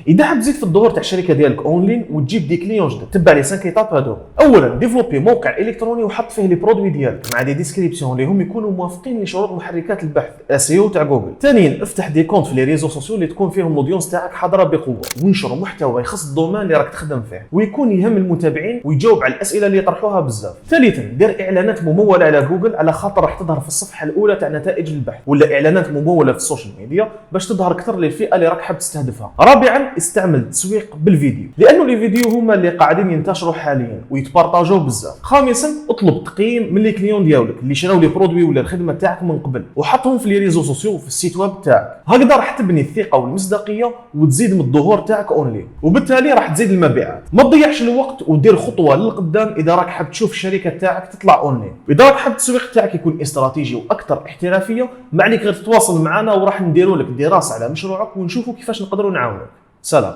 اذا حاب تزيد في الظهور تاع الشركه ديالك اونلاين وتجيب دي كليون جدد، تبع لي 5 ايتاب هادو. اولا ديفلوبي موقع الكتروني وحط فيه لي برودوي ديالك مع دي ديسكريبسيون اللي هم يكونوا موافقين لشروط محركات البحث اس او تاع جوجل. ثانيا افتح دي كونت في لي ريزو سوسيو اللي تكون فيهم الاودينس تاعك حاضره بقوه، وانشر محتوى يخص الدومين اللي راك تخدم فيه ويكون يهم المتابعين ويجاوب على الاسئله اللي يطرحوها بزاف. ثالثا دير اعلانات مموله على جوجل على خاطر راح تظهر في الصفحه الاولى تاع نتائج البحث، ولا اعلانات مموله في السوشيال ميديا باش تظهر اكثر للفئه اللي راك حاب تستهدفها. رابعا استعمل التسويق بالفيديو، لانه لي فيديو هما اللي قاعدين ينتشروا حاليا ويتبارطاجوا بزاف. خامسا اطلب تقييم من لي كليون ديالك اللي شراو لي برودوي ولا الخدمه تاعك من قبل، وحطهم في لي ريزو سوسيو في السيت ويب تاعك. هكذا راح تبني الثقه والمصداقيه وتزيد من الظهور تاعك اونلاين، وبالتالي راح تزيد المبيعات. ما تضيعش الوقت ودير خطوه للقدام اذا راك حاب تشوف الشركه تاعك تطلع اونلاين. اذا راك حاب التسويق تاعك يكون استراتيجي واكثر احترافيه، ما عليك غير تتواصل معنا وراح نديروا لك دراسه على مشروعك ونشوفوا كيفاش نقدروا نعاونك. سلام.